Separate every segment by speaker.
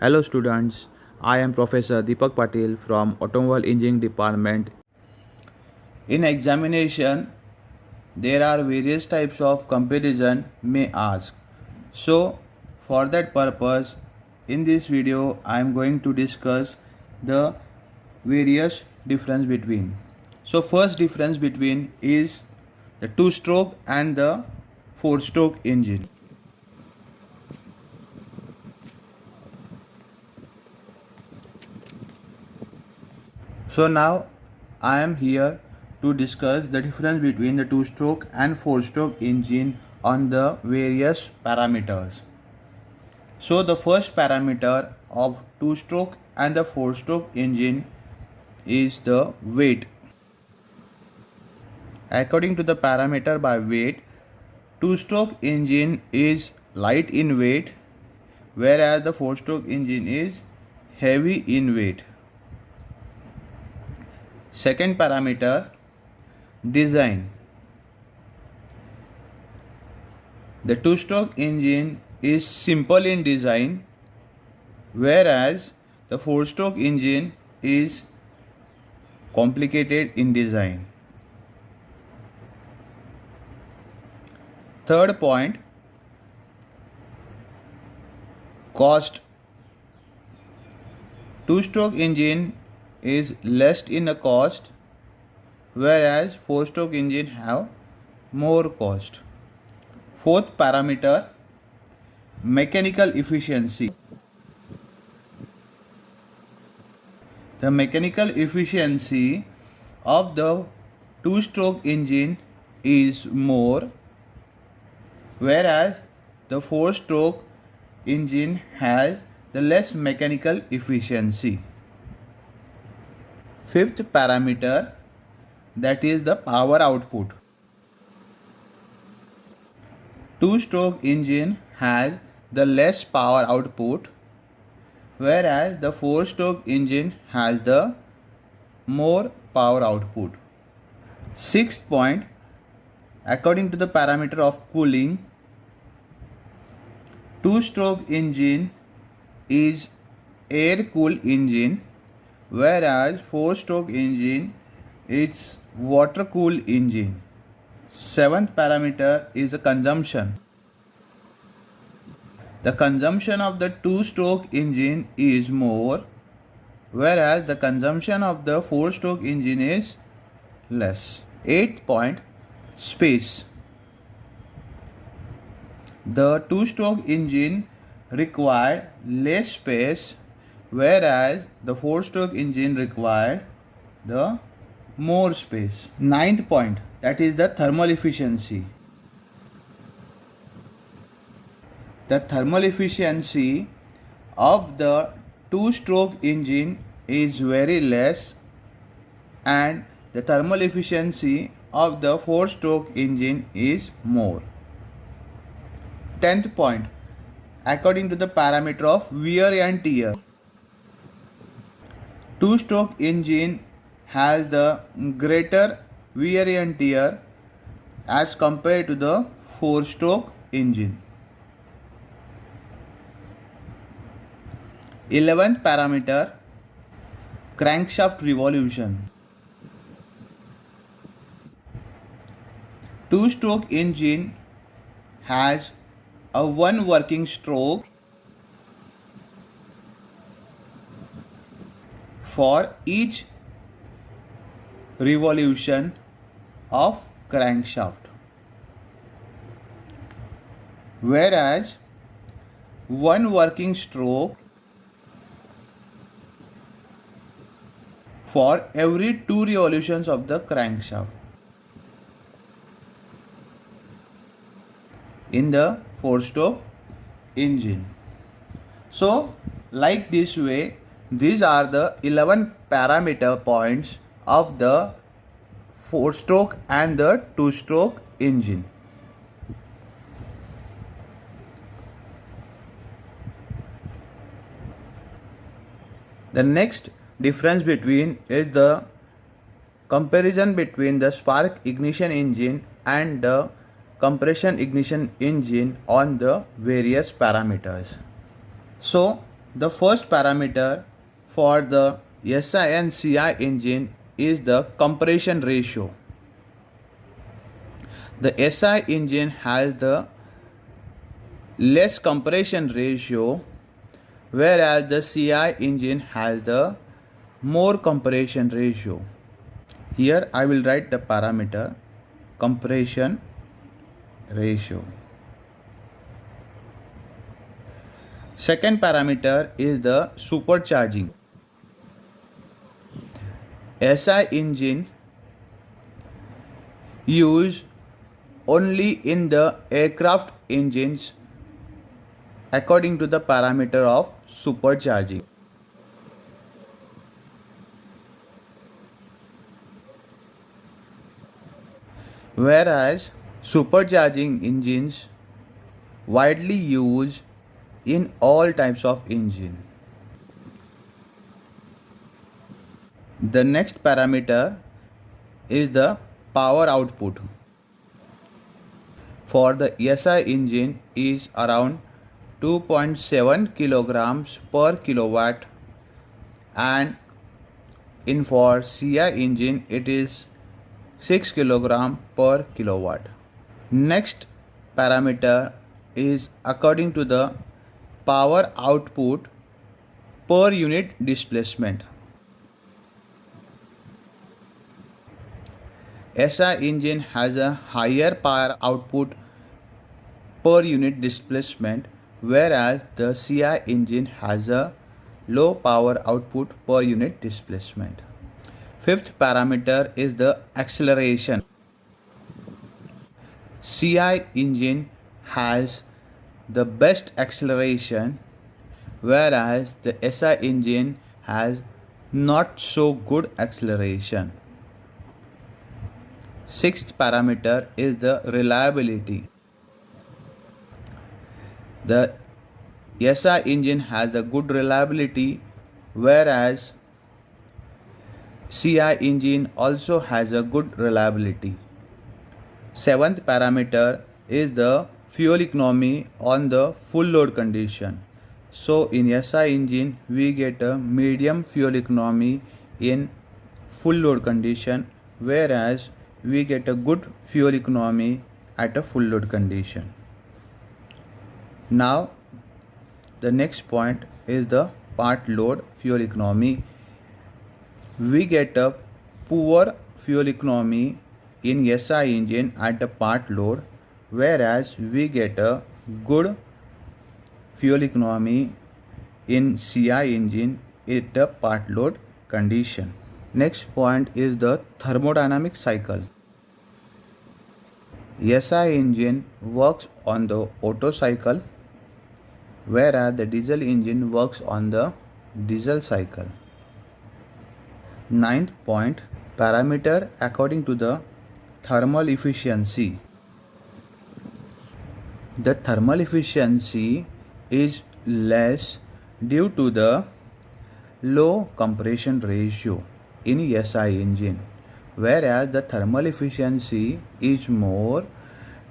Speaker 1: Hello students, I am Professor Deepak Patil from Automobile Engineering Department. In examination, there are various types of comparison may ask. So, for that purpose, in this video, I am going to discuss the various difference between. So, first difference between is the two-stroke and the four-stroke engine. So now I am here to discuss the difference between the two-stroke and four-stroke engine on the various parameters. So the first parameter of two-stroke and the four-stroke engine is the weight. According to the parameter by weight, two-stroke engine is light in weight, whereas the four-stroke engine is heavy in weight. Second parameter, design. The two-stroke engine is simple in design, whereas the four-stroke engine is complicated in design. Third point, cost. Two-stroke engine is less in a cost, whereas four-stroke engine have more cost. Fourth parameter, mechanical efficiency. The mechanical efficiency of the two-stroke engine is more, whereas the four-stroke engine has the less mechanical efficiency. Fifth parameter, that is the power output. Two-stroke engine has the less power output, whereas the four-stroke engine has the more power output. Sixth point, according to the parameter of cooling, two-stroke engine is air-cooled engine, whereas four-stroke engine is water-cooled engine. Seventh parameter is the consumption. The consumption of the two-stroke engine is more, whereas the consumption of the four-stroke engine is less. Eighth point, space. The two-stroke engine required less space, whereas the four-stroke engine required the more space. Ninth point, that is the thermal efficiency. The thermal efficiency of the two-stroke engine is very less, and the thermal efficiency of the four-stroke engine is more. 10th point, according to the parameter of wear and tear. Two-stroke engine has the greater wear and tear as compared to the four-stroke engine. 11th parameter, crankshaft revolution. Two-stroke engine has a one working stroke for each revolution of crankshaft, whereas one working stroke for every two revolutions of the crankshaft in the four-stroke engine. So, like this way, these are the 11 parameter points of the four-stroke and the two-stroke engine. The next difference between is the comparison between the spark ignition engine and the compression ignition engine on the various parameters. So The first parameter for the SI and CI engine is the compression ratio. The SI engine has the less compression ratio, whereas the CI engine has the more compression ratio. Here I will write the parameter compression ratio. Second parameter is the supercharging. SI engine used only in the aircraft engines according to the parameter of supercharging. Whereas supercharging engines widely used in all types of engine. The next parameter is the power output. For the SI engine is around 2.7 kilograms per kilowatt, and in for CI engine it is 6 kilogram per kilowatt. Next parameter is according to the power output per unit displacement. SI engine has a higher power output per unit displacement, whereas the CI engine has a low power output per unit displacement. Fifth parameter is the acceleration. CI engine has the best acceleration, whereas the SI engine has not so good acceleration. Sixth parameter is the reliability. The SI engine has a good reliability, whereas CI engine also has a good reliability. Seventh parameter is the fuel economy on the full load condition. So in SI engine we get a medium fuel economy in full load condition, whereas we get a good fuel economy at a full load condition. Now the next point is the part load fuel economy. We get a poor fuel economy in SI engine at a part load, whereas we get a good fuel economy in CI engine at a part load condition. Next point is the thermodynamic cycle. SI engine works on the Otto cycle, whereas the diesel engine works on the diesel cycle. Ninth point, parameter according to the thermal efficiency. The thermal efficiency is less due to the low compression ratio in SI engine, whereas the thermal efficiency is more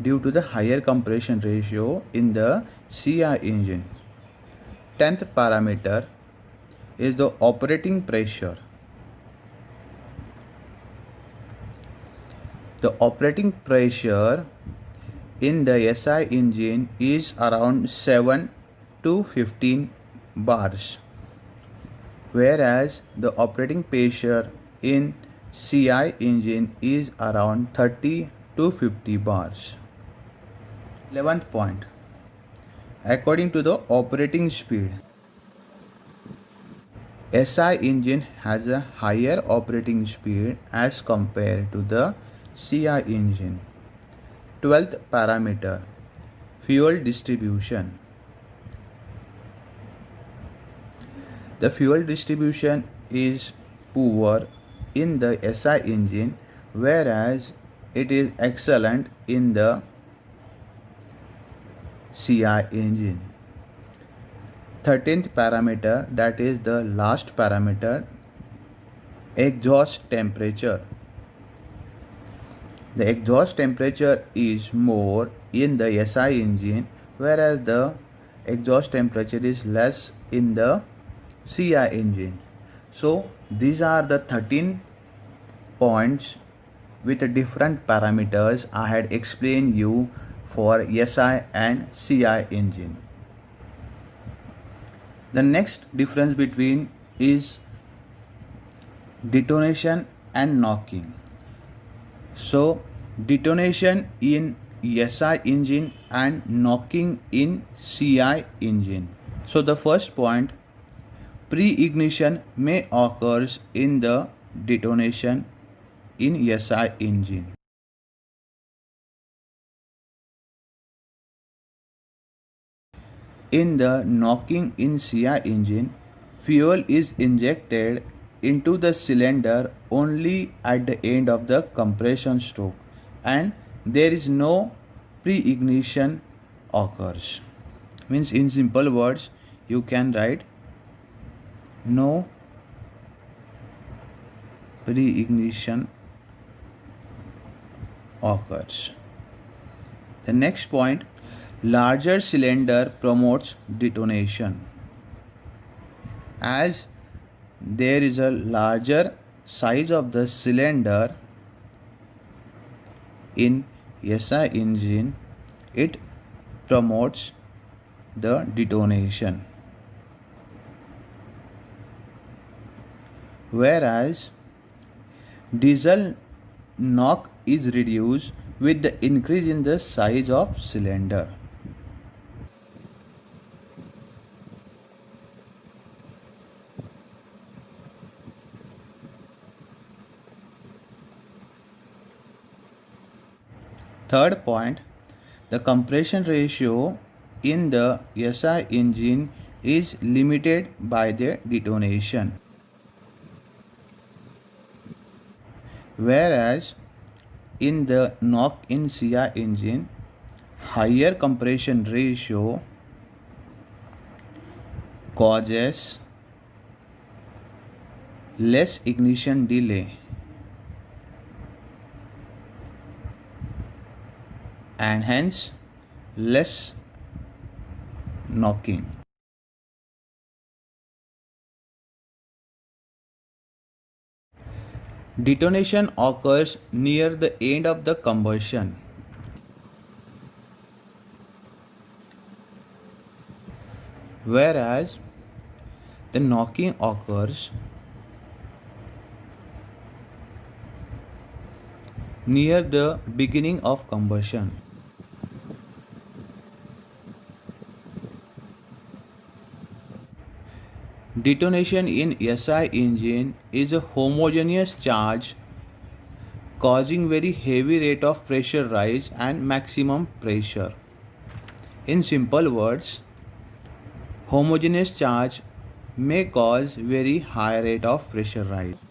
Speaker 1: due to the higher compression ratio in the CI engine. 10th parameter is the operating pressure. The operating pressure in the SI engine is around 7 to 15 bars, whereas the operating pressure in CI engine is around 30 to 50 bars. 11th point, according to the operating speed. SI engine has a higher operating speed as compared to the CI engine. 12th parameter, fuel distribution. The fuel distribution is poor in the SI engine, whereas it is excellent in the CI engine. 13th parameter, that is the last parameter, exhaust temperature. The exhaust temperature is more in the SI engine, whereas the exhaust temperature is less in the CI engine. So these are the 13 points with different parameters I had explained you for SI and CI engine. The next difference between is detonation and knocking. So detonation in SI engine and knocking in CI engine. So the first point, pre-ignition may occurs in the detonation in SI engine. In the knocking in CI engine, fuel is injected into the cylinder only at the end of the compression stroke, and there is no pre-ignition occurs. Means in simple words you can write no pre-ignition occurs. The next point, larger cylinder promotes detonation. As there is a larger size of the cylinder in SI engine, it promotes the detonation. Whereas diesel knock is reduced with the increase in the size of cylinder. Third point, the compression ratio in the SI engine is limited by the detonation. Whereas in the knock-in CI engine, higher compression ratio causes less ignition delay and hence less knocking. Detonation occurs near the end of the combustion. Whereas the knocking occurs near the beginning of combustion. Detonation in SI engine is a homogeneous charge causing very heavy rate of pressure rise and maximum pressure. In simple words, homogeneous charge may cause very high rate of pressure rise.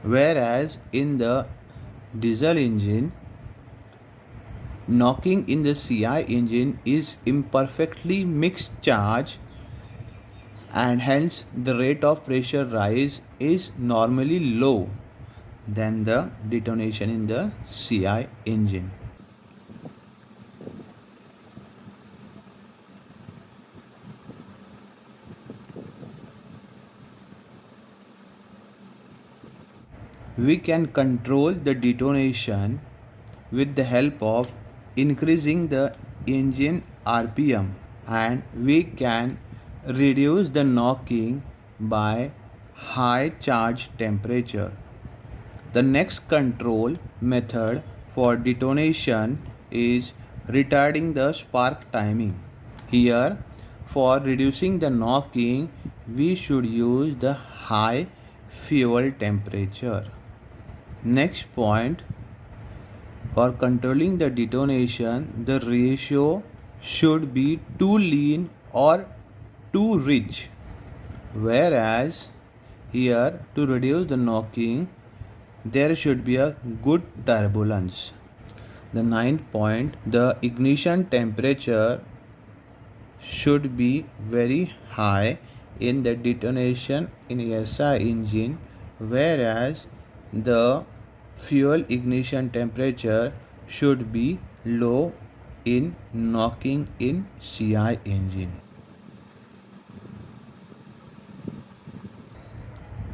Speaker 1: Whereas in the diesel engine, knocking in the CI engine is imperfectly mixed charge and hence the rate of pressure rise is normally low than the detonation in the CI engine. We can control the detonation with the help of increasing the engine RPM, and we can reduce the knocking by high charge temperature. The next control method for detonation is retarding the spark timing. Here, for reducing the knocking, we should use the high fuel temperature. Next point, for controlling the detonation, the ratio should be too lean or too rich. Whereas here, to reduce the knocking, there should be a good turbulence. The ninth point, the ignition temperature should be very high in the detonation in SI engine, whereas the fuel ignition temperature should be low in knocking in CI engine.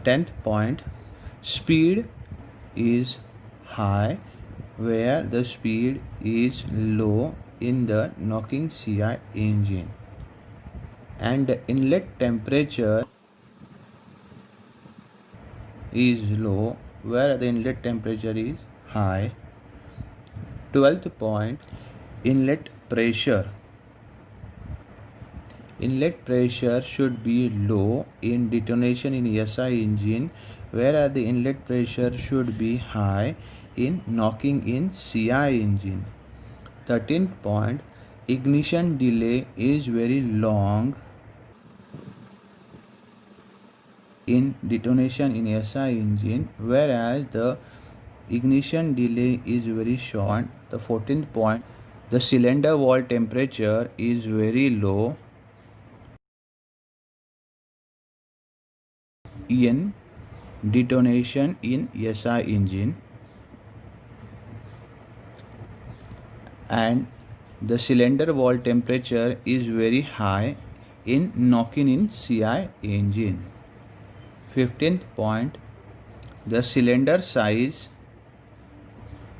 Speaker 1: 10th point, speed is high where the speed is low in the knocking CI engine, and the inlet temperature is low where the inlet temperature is high. 12th point, inlet pressure. Inlet pressure should be low in detonation in SI engine, whereas the inlet pressure should be high in knocking in CI engine. 13th point, ignition delay is very long in detonation in SI engine, whereas the ignition delay is very short. The 14th point, the cylinder wall temperature is very low in detonation in SI engine, and the cylinder wall temperature is very high in knocking in CI engine. 15th point, the cylinder size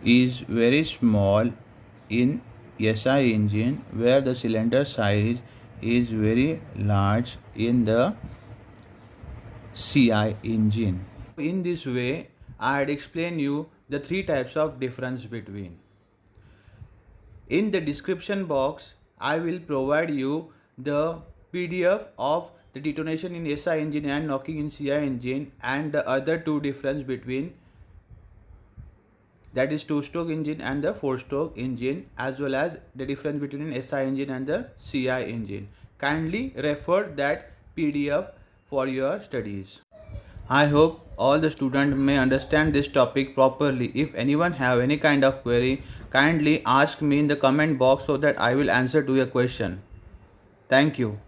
Speaker 1: is very small in SI engine, where the cylinder size is very large in the CI engine. In this way, I had explained you the three types of difference between. In the description box, I will provide you the PDF of the detonation in SI engine and knocking in CI engine, and the other two difference between, that is 2-stroke engine and the 4-stroke engine, as well as the difference between SI engine and the CI engine. Kindly refer that PDF for your studies. I hope all the students may understand this topic properly. If anyone have any kind of query, kindly ask me in the comment box so that I will answer to your question. Thank you.